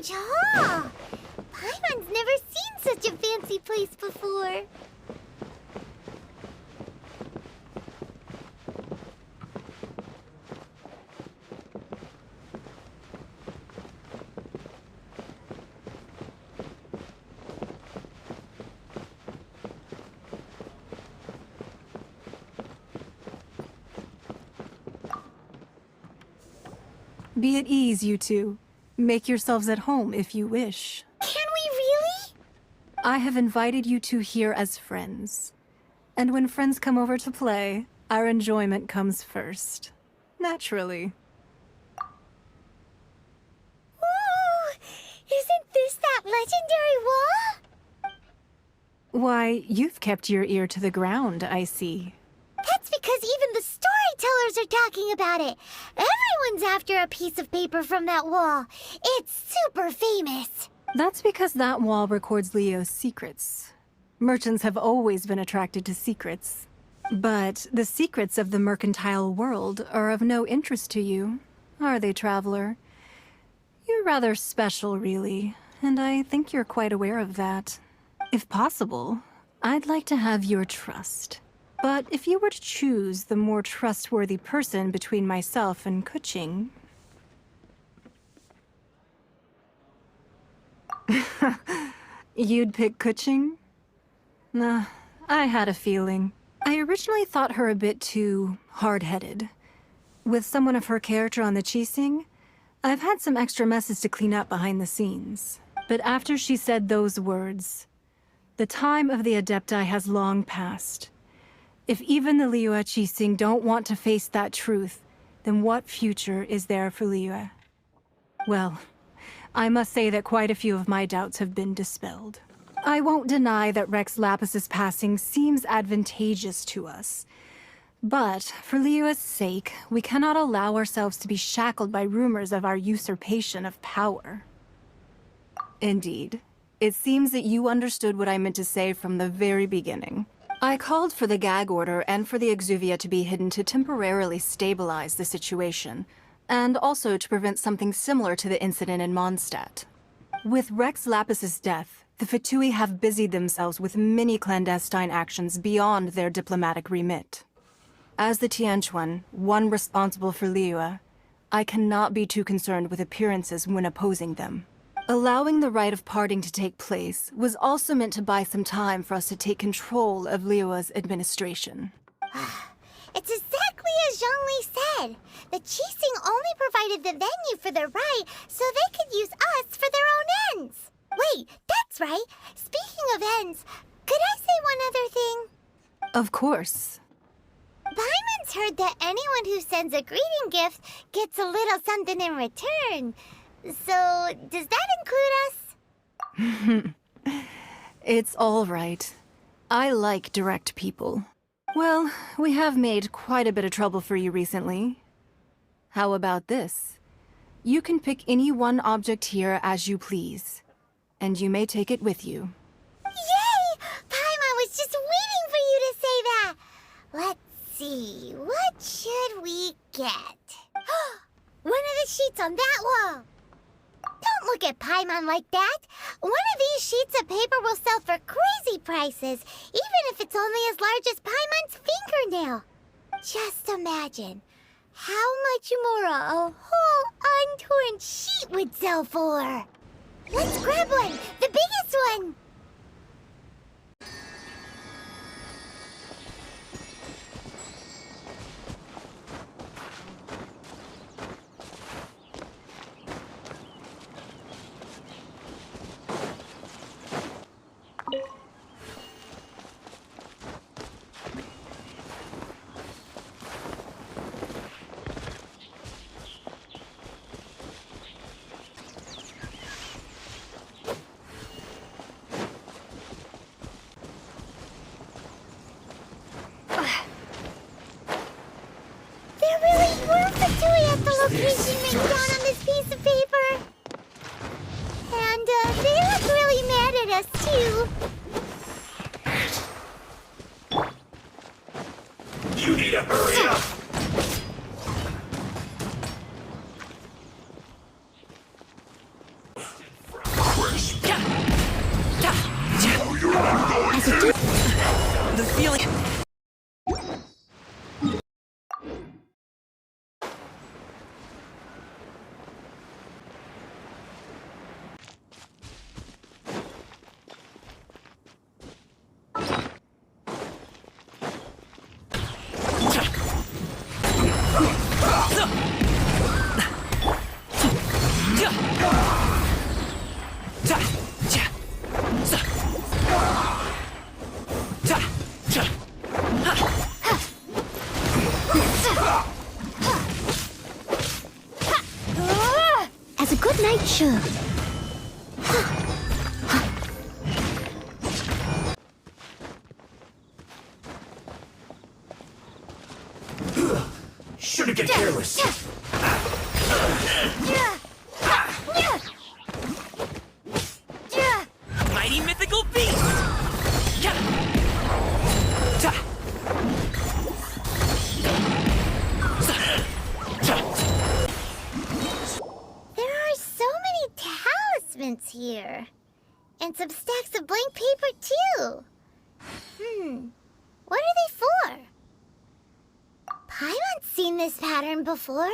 huge hall! Paimon's never seen such a fancy place before. Be at ease, you two. Make yourselves at home if you wish. Can we really? I have invited you two here as friends. And when friends come over to play, our enjoyment comes first. Naturally. Ooh! Isn't this that legendary wall? Why, you've kept your ear to the ground, I see. That's because even the storytellers are talking about it. Everyone's after a piece of paper from that wall. It's super famous. That's because that wall records Leo's secrets. Merchants have always been attracted to secrets. But the secrets of the mercantile world are of no interest to you, are they, traveler? You're rather special, really, and I think you're quite aware of that. If possible, I'd like to have your trust. But if you were to choose the more trustworthy person between myself and Kuching... You'd pick Kuching? Nah, I had a feeling. I originally thought her a bit too hard-headed. With someone of her character on the Qixing, I've had some extra messes to clean up behind the scenes. But after she said those words, the time of the Adepti has long passed. If even the Liyue Qixing don't want to face that truth, then what future is there for Liyue? Well, I must say that quite a few of my doubts have been dispelled. I won't deny that Rex Lapis's passing seems advantageous to us. But, for Liyue's sake, we cannot allow ourselves to be shackled by rumors of our usurpation of power. Indeed. It seems that you understood what I meant to say from the very beginning. I called for the gag order and for the exuvia to be hidden to temporarily stabilize the situation, and also to prevent something similar to the incident in Mondstadt. With Rex Lapis's death, the Fatui have busied themselves with many clandestine actions beyond their diplomatic remit. As the Tianquan, one responsible for Liyue, I cannot be too concerned with appearances when opposing them. Allowing the rite of parting to take place was also meant to buy some time for us to take control of Liyue's administration. It's exactly as Zhongli said. The Qixing only provided the venue for the rite so they could use us for their own ends. Wait, that's right. Speaking of ends, could I say one other thing? Of course. Paimon's heard that anyone who sends a greeting gift gets a little something in return. So, does that include us? It's all right. I like direct people. Well, we have made quite a bit of trouble for you recently. How about this? You can pick any one object here as you please, and you may take it with you. Yay! Paimon was just waiting for you to say that! Let's see, what should we get? One of the sheets on that wall! Don't look at Paimon like that! One of these sheets of paper will sell for crazy prices, even if it's only as large as Paimon's fingernail. Just imagine how much more a whole untorn sheet would sell for. Let's grab one, the biggest one! Location written down on this piece of paper. And they look really mad at us, too. You need to hurry up! As a dude, The feeling... as a good knight should. Shouldn't get careless. Mighty mythical beast! There are so many talismans here. And some stacks of blank paper, too. What are they for? Paimon's seen this pattern before.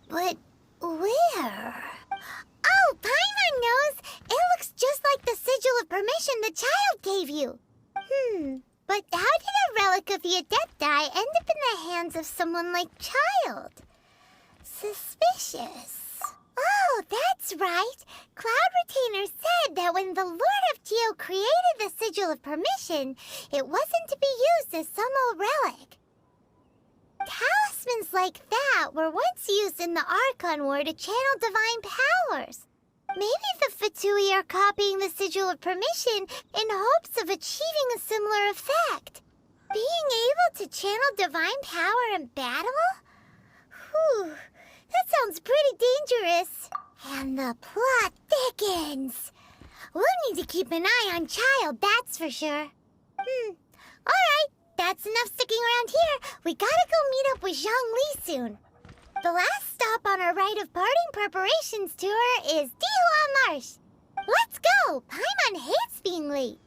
But where? Oh, Paimon knows! It looks just like the sigil of permission the child gave you. But how did a relic of the Adepti end up in the hands of someone like Child? Suspicious. Oh, that's right. Cloud Retainer said that when the Lord of Geo created the Sigil of Permission, it wasn't to be used as some old relic. Talismans like that were once used in the Archon War to channel divine powers. Maybe the Fatui are copying the Sigil of Permission in hopes of achieving a similar effect. Being able to channel divine power in battle? Whew, that sounds pretty dangerous. And the plot thickens. We'll need to keep an eye on Child, that's for sure. Alright, that's enough sticking around here. We gotta go meet up with Zhang Li soon. The last stop on our rite of parting preparations tour is Dihua Marsh. Let's go! Paimon hates being late.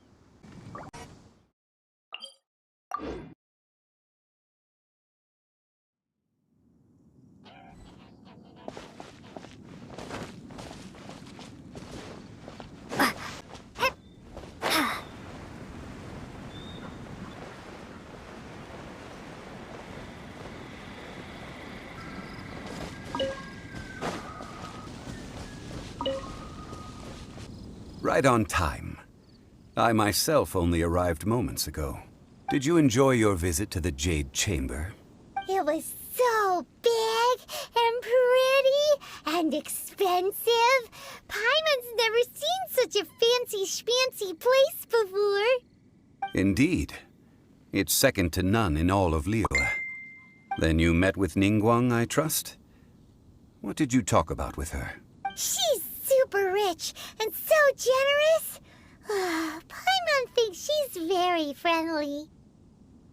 Right on time. I myself only arrived moments ago. Did you enjoy your visit to the Jade Chamber? It was so big and pretty and expensive. Paimon's never seen such a fancy schmancy place before. Indeed. It's second to none in all of Liyue. Then you met with Ningguang, I trust? What did you talk about with her? She's super rich and so generous. Paimon thinks she's very friendly.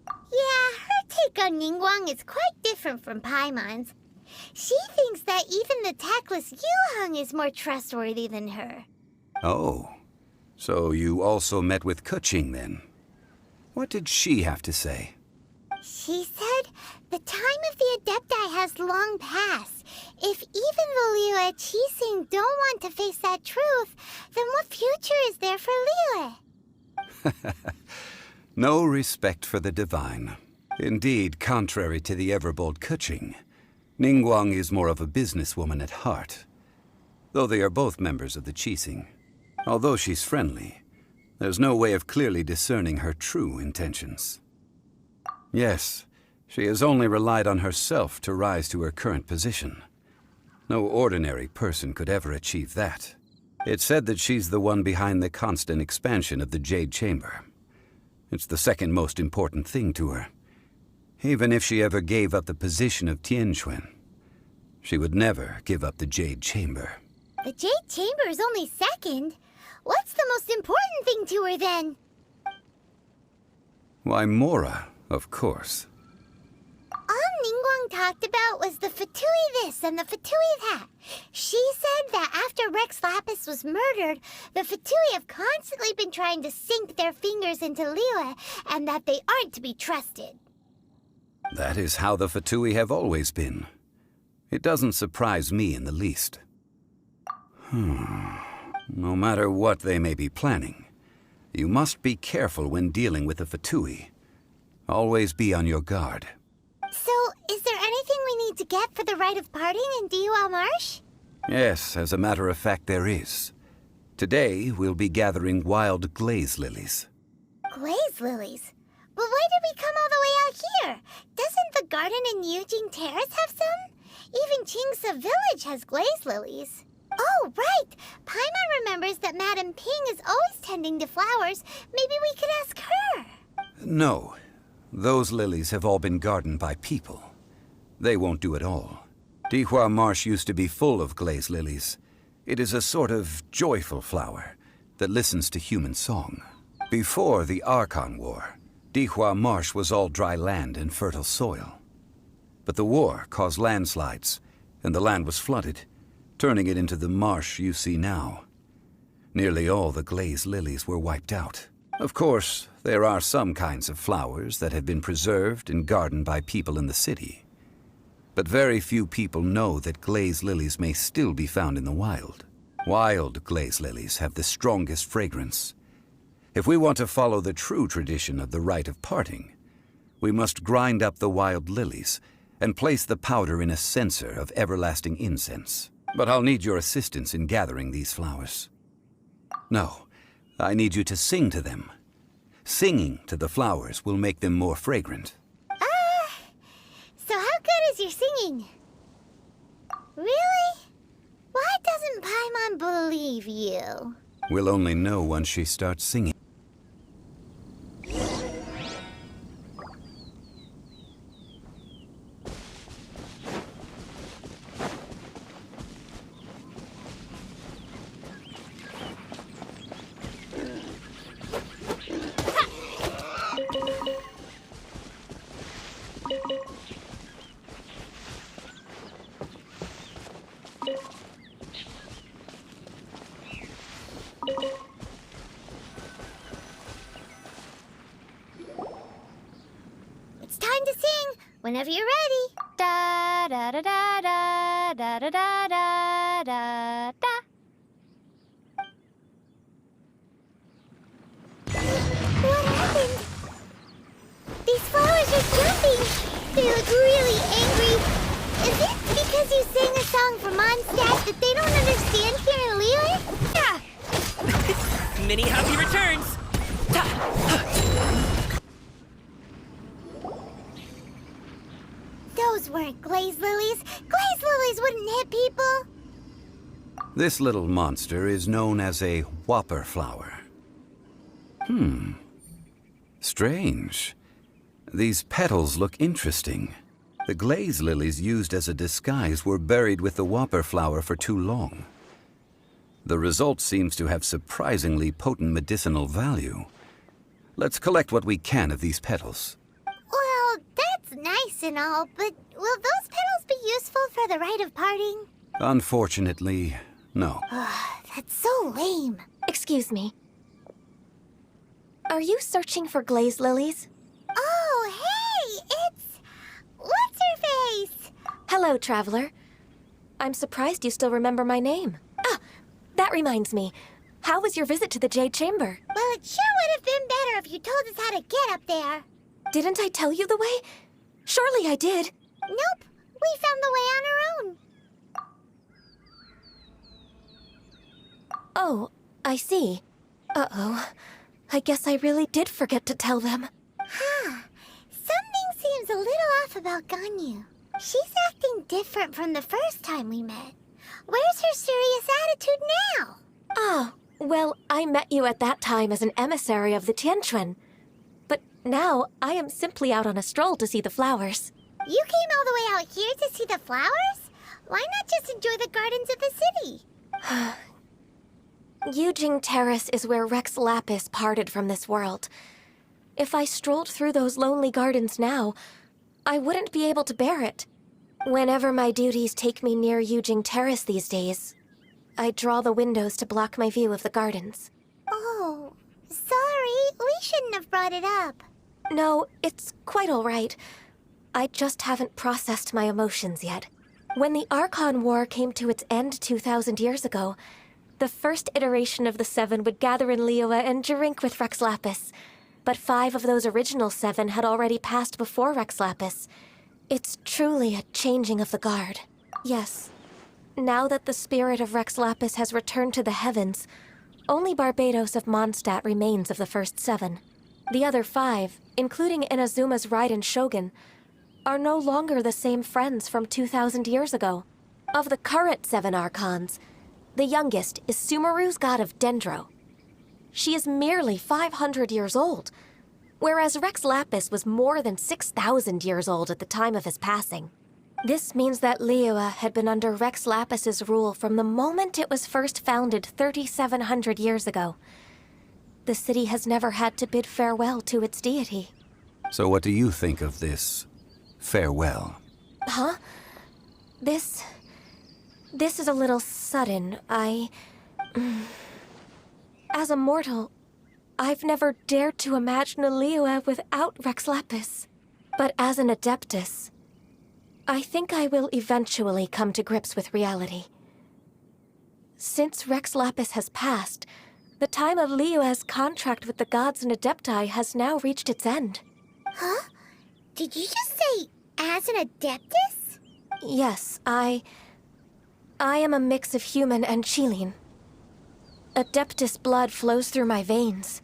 Yeah, her take on Ningguang is quite different from Paimon's. She thinks that even the tactless Yuheng is more trustworthy than her. Oh, so you also met with Keqing then? What did she have to say? She said the time of the Adepti has long passed. If even the Liyue Qixing don't want to face that truth, then what future is there for Liyue? No respect for the divine. Indeed, contrary to the ever-bold Keqing, Ningguang is more of a businesswoman at heart. Though they are both members of the Qixing. Although she's friendly, there's no way of clearly discerning her true intentions. Yes, she has only relied on herself to rise to her current position. No ordinary person could ever achieve that. It's said that she's the one behind the constant expansion of the Jade Chamber. It's the second most important thing to her. Even if she ever gave up the position of Tianquan, she would never give up the Jade Chamber. The Jade Chamber is only second. What's the most important thing to her then? Why, Mora, of course. All Ningguang talked about was the Fatui this and the Fatui that. She said that after Rex Lapis was murdered, the Fatui have constantly been trying to sink their fingers into Liyue, and that they aren't to be trusted. That is how the Fatui have always been. It doesn't surprise me in the least. No matter what they may be planning, you must be careful when dealing with the Fatui. Always be on your guard. So, is there anything we need to get for the rite of parting in Dihua Marsh? Yes, as a matter of fact, there is. Today, we'll be gathering wild glaze lilies. Glaze lilies? But why did we come all the way out here? Doesn't the garden in Yujing Terrace have some? Even Qingse Village has glaze lilies. Oh, right! Paimon remembers that Madame Ping is always tending to flowers. Maybe we could ask her. No. Those lilies have all been gardened by people. They won't do it all. Dihua Marsh used to be full of glaze lilies. It is a sort of joyful flower that listens to human song. Before the Archon War, Dihua Marsh was all dry land and fertile soil. But the war caused landslides, and the land was flooded, turning it into the marsh you see now. Nearly all the glaze lilies were wiped out. Of course, there are some kinds of flowers that have been preserved and gardened by people in the city. But very few people know that glaze lilies may still be found in the wild. Wild glaze lilies have the strongest fragrance. If we want to follow the true tradition of the rite of parting, we must grind up the wild lilies and place the powder in a censer of everlasting incense. But I'll need your assistance in gathering these flowers. No, I need you to sing to them. Singing to the flowers will make them more fragrant. So how good is your singing? Really? Why doesn't Paimon believe you? We'll only know once she starts singing. It's time to sing whenever you're ready. Da da da da da da da da da da da. What happened? These flowers are jumping. They look really angry. Is it because you sang a song for Mondstadt that they don't understand here in Liyue? Yeah! Many happy returns! Those weren't glaze lilies. Glaze lilies wouldn't hit people. This little monster is known as a whopper flower. Strange. These petals look interesting. The glaze lilies used as a disguise were buried with the whopper flower for too long. The result seems to have surprisingly potent medicinal value. Let's collect what we can of these petals. Well, that's nice and all, but will those petals be useful for the rite of parting? Unfortunately, no. That's so lame. Excuse me. Are you searching for glaze lilies? Oh, hey! It's... What's-her-face? Hello, traveler. I'm surprised you still remember my name. Ah, that reminds me. How was your visit to the Jade Chamber? Well, it sure would have been better if you told us how to get up there. Didn't I tell you the way? Surely I did. Nope. We found the way on our own. Oh, I see. Uh-oh. I guess I really did forget to tell them. Something seems a little off about Ganyu. She's acting different from the first time we met. Where's her serious attitude now? Ah, well, I met you at that time as an emissary of the Tianquan. But now I am simply out on a stroll to see the flowers. You came all the way out here to see the flowers? Why not just enjoy the gardens of the city? Yujing Terrace is where Rex Lapis parted from this world. If I strolled through those lonely gardens now, I wouldn't be able to bear it. Whenever my duties take me near Yujing Terrace these days, I draw the windows to block my view of the gardens. Oh, sorry. We shouldn't have brought it up. No, it's quite all right. I just haven't processed my emotions yet. When the Archon War came to its end 2,000 years ago, the first iteration of the Seven would gather in Liyue and drink with Rex Lapis. But 5 of those original 7 had already passed before Rex Lapis. It's truly a changing of the guard. Yes. Now that the spirit of Rex Lapis has returned to the heavens, only Barbados of Mondstadt remains of the first 7. The other 5, including Inazuma's Raiden Shogun, are no longer the same friends from 2,000 years ago. Of the current 7 Archons, the youngest is Sumeru's god of Dendro. She is merely 500 years old, whereas Rex Lapis was more than 6,000 years old at the time of his passing. This means that Liyue had been under Rex Lapis's rule from the moment it was first founded 3,700 years ago. The city has never had to bid farewell to its deity. So what do you think of this farewell? Huh? This is a little sudden. As a mortal, I've never dared to imagine a Liyue without Rex Lapis. But as an Adeptus, I think I will eventually come to grips with reality. Since Rex Lapis has passed, the time of Liyue's contract with the gods and Adepti has now reached its end. Huh? Did you just say, as an Adeptus? Yes, I am a mix of human and Chilean. Adeptus blood flows through my veins.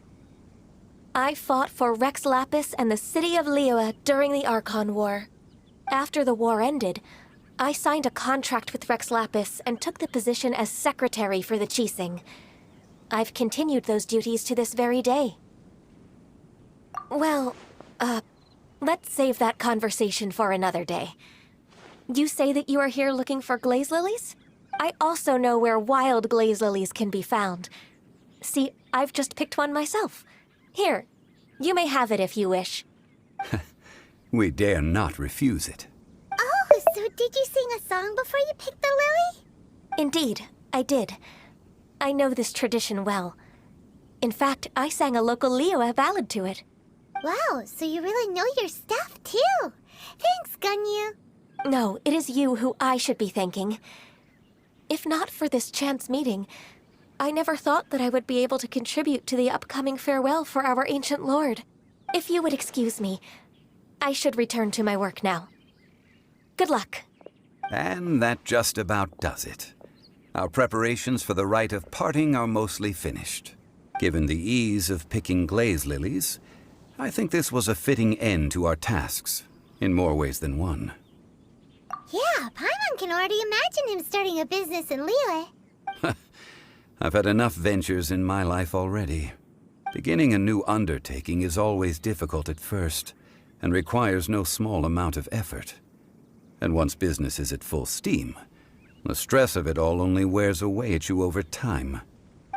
I fought for Rex Lapis and the city of Liyue during the Archon War. After the war ended, I signed a contract with Rex Lapis and took the position as secretary for the Qixing. I've continued those duties to this very day. Well, let's save that conversation for another day. You say that you are here looking for glaze lilies? I also know where wild glaze lilies can be found. See, I've just picked one myself. Here, you may have it if you wish. We dare not refuse it. Oh, so did you sing a song before you picked the lily? Indeed, I did. I know this tradition well. In fact, I sang a local Liyue ballad to it. Wow, so you really know your stuff, too. Thanks, Gunyu. No, it is you who I should be thanking. If not for this chance meeting, I never thought that I would be able to contribute to the upcoming farewell for our ancient lord. If you would excuse me, I should return to my work now. Good luck. And that just about does it. Our preparations for the rite of parting are mostly finished. Given the ease of picking glaze lilies, I think this was a fitting end to our tasks, in more ways than one. Yeah, Paimon can already imagine him starting a business in Liyue. I've had enough ventures in my life already. Beginning a new undertaking is always difficult at first, and requires no small amount of effort. And once business is at full steam, the stress of it all only wears away at you over time.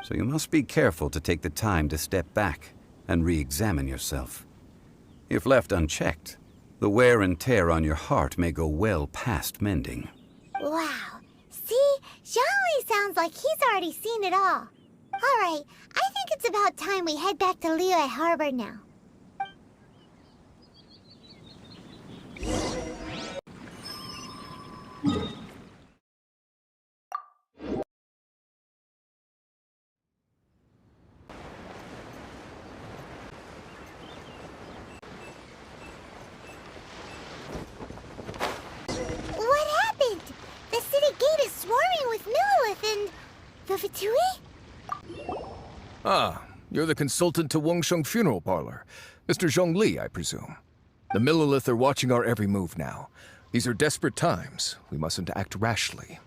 So you must be careful to take the time to step back and re-examine yourself. If left unchecked, the wear and tear on your heart may go well past mending. Wow. See? Zhongli sounds like he's already seen it all. All right, I think it's about time we head back to Liyue Harbor now. What happened? The city gate is swarming with Millilith and... the Fatui? Ah, you're the consultant to Wengsheng Funeral Parlor. Mr. Zhongli, I presume. The Millilith are watching our every move now. These are desperate times. We mustn't act rashly.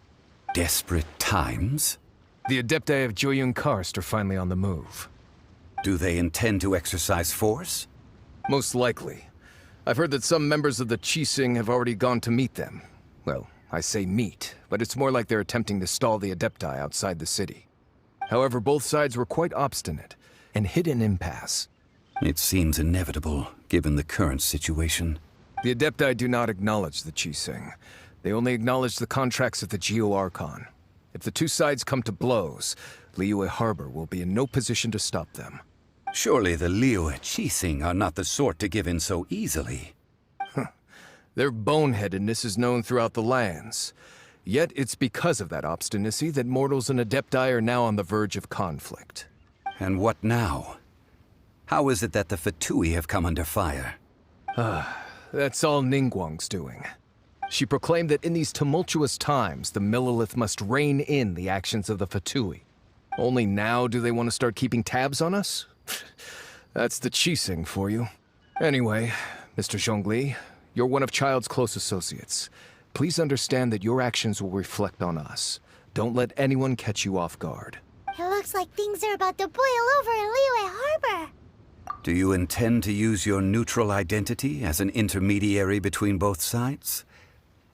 Desperate times? The Adepti of Joyun Karst are finally on the move. Do they intend to exercise force? Most likely. I've heard that some members of the Qixing have already gone to meet them. Well, I say meet, but it's more like they're attempting to stall the Adepti outside the city. However, both sides were quite obstinate and hit an impasse. It seems inevitable, given the current situation. The Adepti do not acknowledge the Qixing. They only acknowledge the contracts of the Geo-Archon. If the two sides come to blows, Liyue Harbor will be in no position to stop them. Surely the Liyue Qixing are not the sort to give in so easily. Their boneheadedness is known throughout the lands. Yet it's because of that obstinacy that mortals and Adepti are now on the verge of conflict. And what now? How is it that the Fatui have come under fire? That's all Ningguang's doing. She proclaimed that in these tumultuous times, the Millelith must rein in the actions of the Fatui. Only now do they want to start keeping tabs on us? That's the Qixing for you. Anyway, Mr. Zhongli, you're one of Child's close associates. Please understand that your actions will reflect on us. Don't let anyone catch you off guard. It looks like things are about to boil over in Liyue Harbor. Do you intend to use your neutral identity as an intermediary between both sides?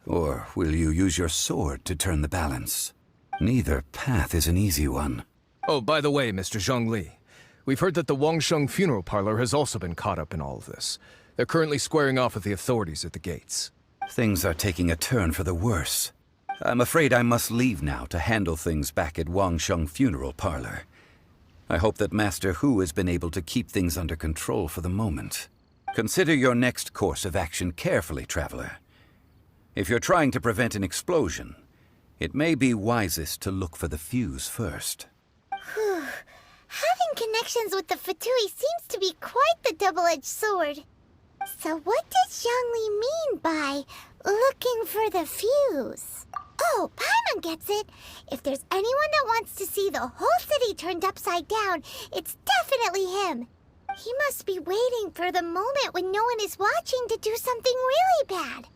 Or will you use your sword to turn the balance? Neither path is an easy one. Oh, by the way, Mr. Zhongli, we've heard that the Wangsheng funeral parlor has also been caught up in all of this. They're currently squaring off with the authorities at the gates. Things are taking a turn for the worse. I'm afraid I must leave now to handle things back at Wangsheng funeral parlor. I hope that Master Hu has been able to keep things under control for the moment. Consider your next course of action carefully, Traveler. If you're trying to prevent an explosion, it may be wisest to look for the fuse first. Whew. Having connections with the Fatui seems to be quite the double-edged sword. So what does Zhongli mean by looking for the fuse? Oh, Paimon gets it. If there's anyone that wants to see the whole city turned upside down, it's definitely him. He must be waiting for the moment when no one is watching to do something really bad.